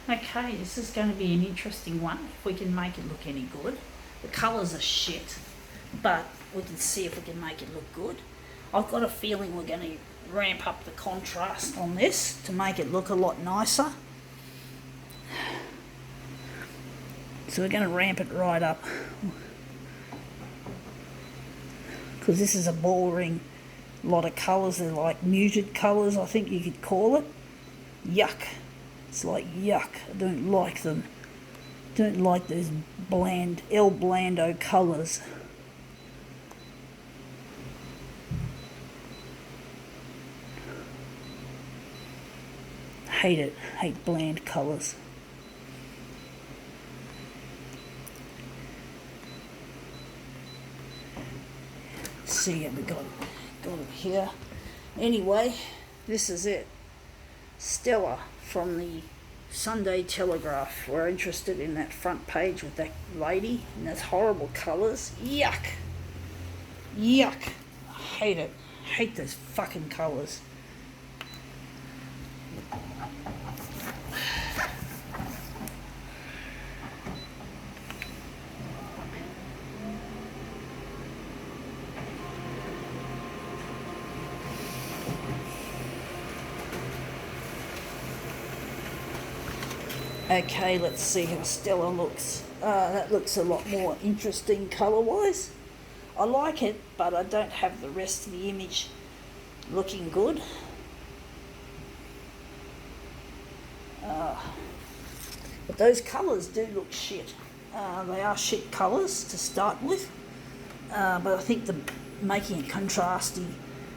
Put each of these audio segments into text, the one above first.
Okay, this is going to be an interesting one if we can make it look any good. The colours are shit, but we can see if we can make it look good. I've got a feeling we're going to ramp up the contrast on this to make it look a lot nicer. So we're going to ramp it right up, because this is a boring lot of colours. They're like muted colours, I think you could call it. Yuck. It's like yuck. I don't like them. Don't like those bland, El Blando colours. Hate it. Hate bland colours. Let's see what we got it here. Anyway, this is it. Stella from the Sunday Telegraph. We're interested in that front page with that lady and those horrible colours. Yuck. Yuck. I hate it. I hate those fucking colours. Okay, let's see how Stella looks. That looks a lot more interesting colour-wise. I like it, but I don't have the rest of the image looking good. But those colours do look shit. They are shit colours to start with, but I think the making it contrasty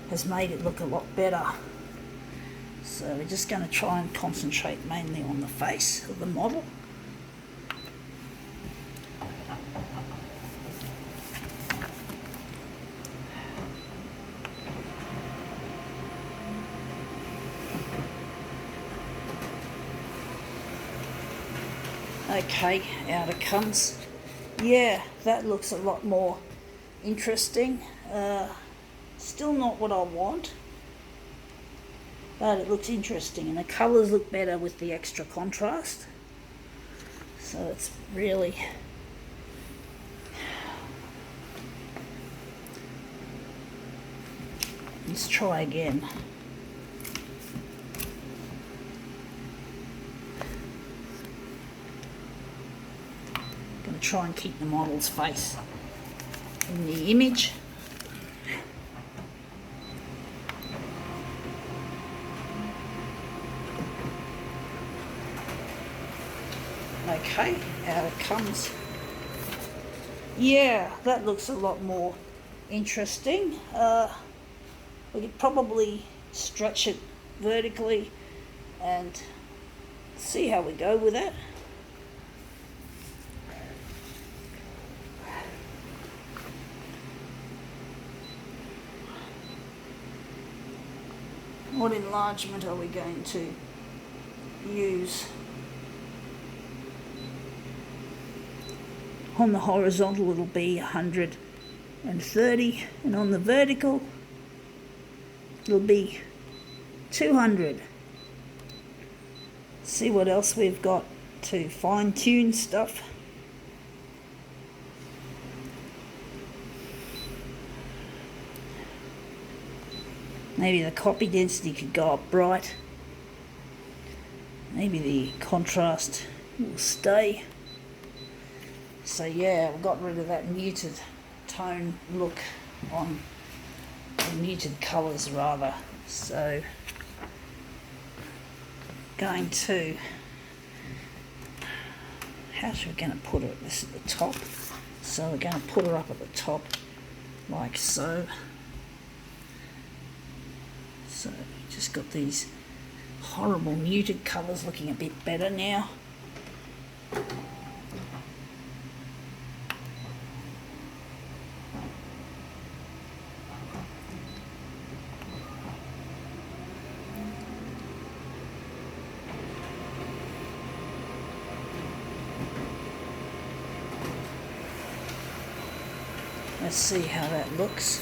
has made it look a lot better. So we're just going to try and concentrate mainly on the face of the model. Okay, out it comes. Yeah, that looks a lot more interesting. Still not what I want, but it looks interesting, and the colours look better with the extra contrast. So it's really... Let's try again. I'm going to try and keep the model's face in the image. Okay, out it comes. Yeah, that looks a lot more interesting. We could probably stretch it vertically and see how we go with that. What enlargement are we going to use? On the horizontal it'll be 130, and on the vertical it'll be 200. See what else we've got to fine-tune stuff. Maybe the copy density could go up bright. Maybe the contrast will stay. So yeah, we got rid of that muted tone look on the muted colours rather. So going to, how's we going to put it? This at the top. So we're going to put her up at the top like so. So just got these horrible muted colours looking a bit better now. Let's see how that looks.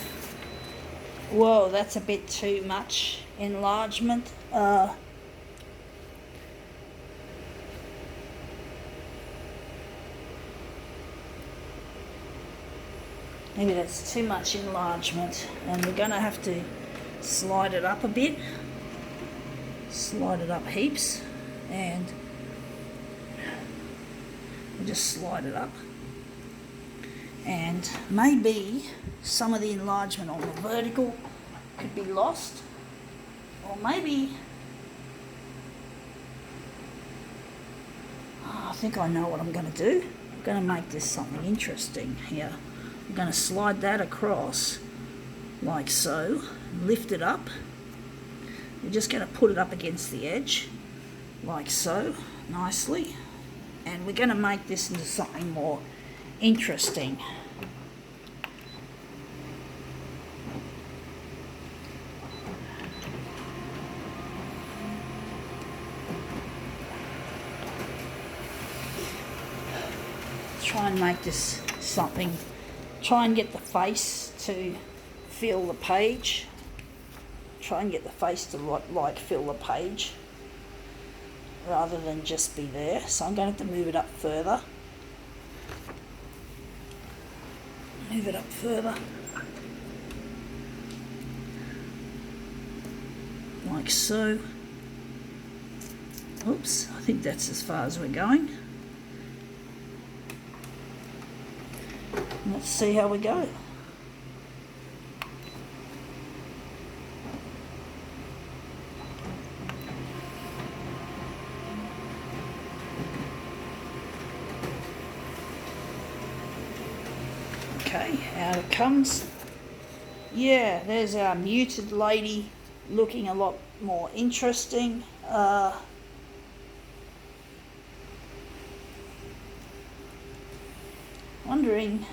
Whoa, that's a bit too much enlargement. Maybe that's too much enlargement, and we're going to have to slide it up a bit. Slide it up heaps, and we'll just slide it up. And maybe some of the enlargement on the vertical could be lost, or maybe I think I know what I'm going to do. I'm going to make this something interesting here. I'm going to slide that across like so, lift it up. We're just going to put it up against the edge like so, nicely, and we're going to make this into something more interesting. Try and make this something, try and get the face to fill the page. Try and get the face to like fill the page rather than just be there. So I'm going to have to move it up further. Move it up further. Like so. Oops, I think that's as far as we're going. Let's see how we go. Okay, out it comes. Yeah, there's our muted lady looking a lot more interesting. Wondering,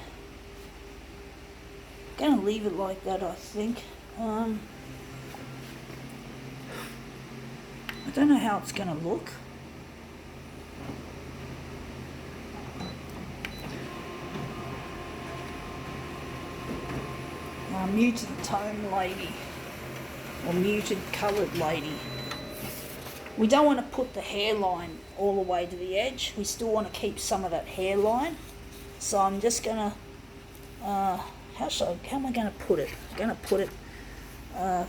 gonna leave it like that, I think. I don't know how it's gonna look. Muted tone lady, or muted coloured lady. We don't want to put the hairline all the way to the edge. We still want to keep some of that hairline. So I'm just gonna, how am I going to put it? I'm going to put it,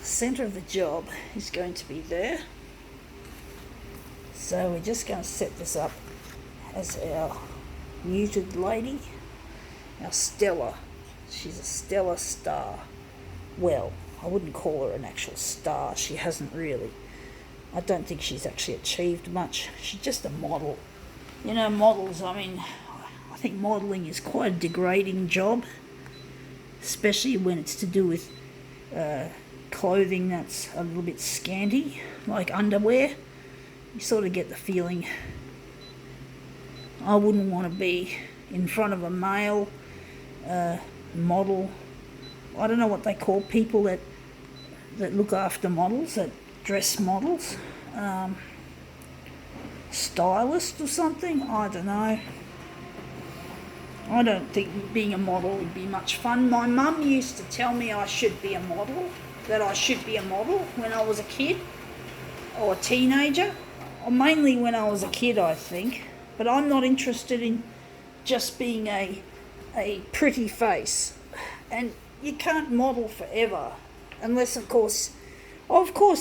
centre of the job is going to be there. So we're just going to set this up as our muted lady, our Stella. She's a stellar star. Well, I wouldn't call her an actual star. She hasn't really. I don't think she's actually achieved much. She's just a model. You know, models, I mean, I think modelling is quite a degrading job, especially when it's to do with clothing that's a little bit scanty, like underwear. You sort of get the feeling I wouldn't want to be in front of a male model. I don't know what they call people that look after models, that dress models, stylist or something, I don't know. I don't think being a model would be much fun. My mum used to tell me I should be a model, that I should be a model when I was a kid or a teenager, or mainly when I was a kid, I think. But I'm not interested in just being a pretty face. And you can't model forever, unless, of course,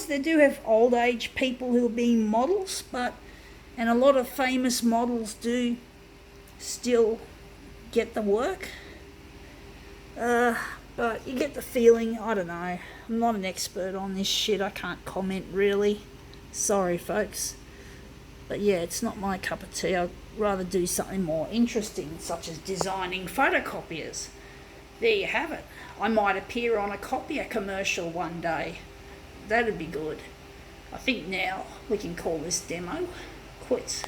they do have old age people who are being models, and a lot of famous models do still get the work. But you get the feeling, I don't know, I'm not an expert on this shit, I can't comment really. Sorry, folks. But yeah, it's not my cup of tea. I'd rather do something more interesting, such as designing photocopiers. There you have it. I might appear on a copier commercial one day. That'd be good. I think now we can call this demo quits.